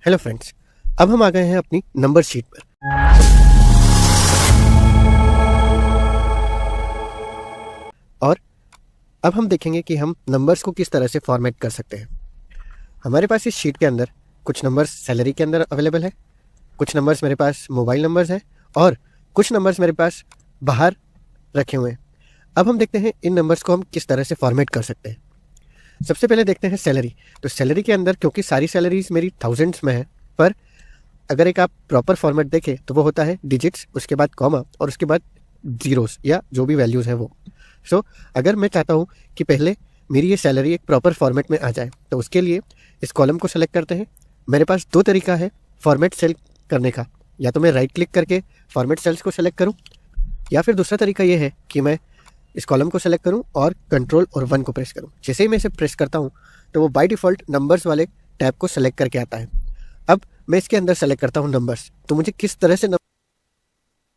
Hello friends, अब हम आ गए हैं अपनी नंबर शीट पर। और अब हम देखेंगे कि हम नंबर्स को किस तरह से फॉर्मेट कर सकते हैं। हमारे पास इस शीट के अंदर कुछ नंबर्स सैलरी के अंदर अवेलेबल है, कुछ नंबर्स मेरे पास मोबाइल नंबर्स हैं और कुछ नंबर्स मेरे पास बाहर रखे हुए हैं। अब हम देखते हैं इन नंबर्स को हम किस तरह से फॉर्मेट कर सकते हैं। सबसे पहले देखते हैं सैलरी। तो सैलरी के अंदर क्योंकि सारी सैलरीज मेरी थाउजेंड्स में है, पर अगर एक आप प्रॉपर फॉर्मेट देखें तो वो होता है डिजिट्स, उसके बाद कॉमा और उसके बाद जीरोस या जो भी वैल्यूज़ हैं वो। सो अगर मैं चाहता हूँ कि पहले मेरी ये सैलरी एक प्रॉपर फॉर्मेट में आ जाए तो उसके लिए इस कॉलम को सेलेक्ट करते हैं। मेरे पास दो तरीका है फॉर्मेट सेल करने का, या तो मैं राइट क्लिक करके फॉर्मेट सेल्स को सेलेक्ट करूँ, या फिर दूसरा तरीका ये है कि मैं इस कॉलम को सेलेक्ट करूँ और कंट्रोल और 1 को प्रेस करूँ। जैसे ही मैं इसे प्रेस करता हूँ तो वो बाय डिफ़ॉल्ट नंबर्स वाले टैब को सेलेक्ट करके आता है। अब मैं इसके अंदर सेलेक्ट करता हूँ नंबर्स, तो मुझे किस तरह से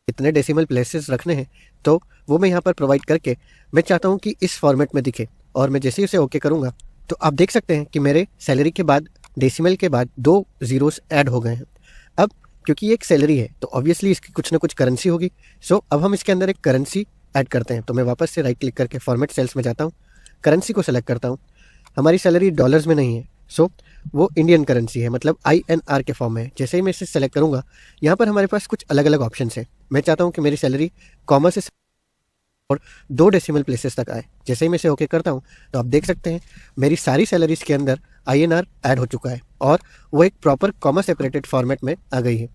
कितने डेसिमल प्लेसेस रखने हैं तो वो मैं यहाँ पर प्रोवाइड करके मैं चाहता हूँ कि इस फॉर्मेट में दिखे। और मैं जैसे ही उसे ओके करूँगा तो आप देख सकते हैं कि मेरे सैलरी के बाद डेसिमल के बाद 2 ज़ीरोस ऐड हो गए हैं। अब क्योंकि ये एक सैलरी है तो ऑब्वियसली इसकी कुछ ना कुछ करेंसी होगी। सो अब हम इसके अंदर एक करेंसी ऐड करते हैं। तो मैं वापस से राइट क्लिक करके फॉर्मेट सेल्स में जाता हूँ, करेंसी को सेलेक्ट करता हूँ। हमारी सैलरी डॉलर्स में नहीं है, सो वो इंडियन करेंसी है, मतलब INR के फॉर्म में है। जैसे ही मैं इसे सेलेक्ट करूँगा यहाँ पर हमारे पास कुछ अलग अलग ऑप्शन है। मैं चाहता हूँ कि मेरी सैलरी कॉमा से और 2 डेसिमल प्लेसेस तक आए। जैसे ही मैं इसे ओके करता हूँ तो आप देख सकते हैं मेरी सारी सैलरीज के अंदर INR ऐड हो चुका है और वो एक प्रॉपर कॉमा सेपरेटेड फॉर्मेट में आ गई है।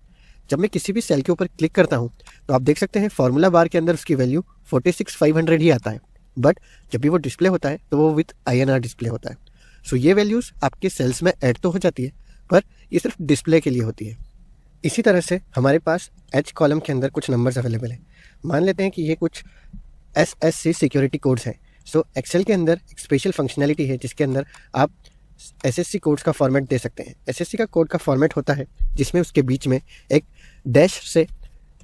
जब मैं किसी भी सेल के ऊपर क्लिक करता हूँ तो आप देख सकते हैं फॉर्मूला बार के अंदर उसकी वैल्यू 46,500 ही आता है, बट जब भी वो डिस्प्ले होता है तो वो विथ INR डिस्प्ले होता है। सो ये वैल्यूज़ आपके सेल्स में ऐड तो हो जाती है, पर ये सिर्फ डिस्प्ले के लिए होती है। इसी तरह से हमारे पास H कॉलम के अंदर कुछ नंबर्स अवेलेबल हैं। मान लेते हैं कि ये कुछ SSC सिक्योरिटी कोड्स हैं। सो एक्सेल के अंदर एक स्पेशल फंक्शनैलिटी है जिसके अंदर आप SSC कोड्स का फॉर्मेट दे सकते हैं। SSC का कोड का फॉर्मेट होता है जिसमें उसके बीच में एक डैश से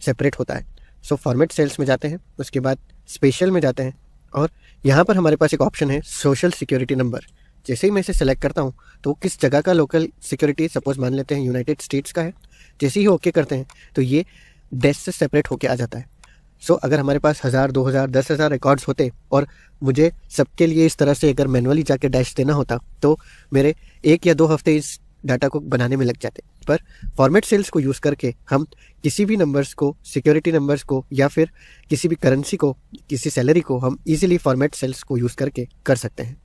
सेपरेट होता है। सो फॉर्मेट सेल्स में जाते हैं, उसके बाद स्पेशल में जाते हैं और यहाँ पर हमारे पास एक ऑप्शन है सोशल सिक्योरिटी नंबर। जैसे ही मैं इसे सेलेक्ट करता हूँ तो वो किस जगह का लोकल सिक्योरिटी, सपोज मान लेते हैं यूनाइटेड स्टेट्स का है। जैसे ही ओके करते हैं तो ये डैश से सेपरेट होके आ जाता है। सो अगर हमारे पास 1000, 2000, 10,000 रिकॉर्ड्स होते और मुझे सबके लिए इस तरह से अगर मैनुअली जाके डैश देना होता तो मेरे 1 या 2 हफ्ते इस डाटा को बनाने में लग जाते। पर फॉर्मेट सेल्स को यूज़ करके हम किसी भी नंबर्स को, सिक्योरिटी नंबर्स को या फिर किसी भी करेंसी को, किसी सैलरी को हम इजीली फॉर्मेट सेल्स को यूज़ करके कर सकते हैं।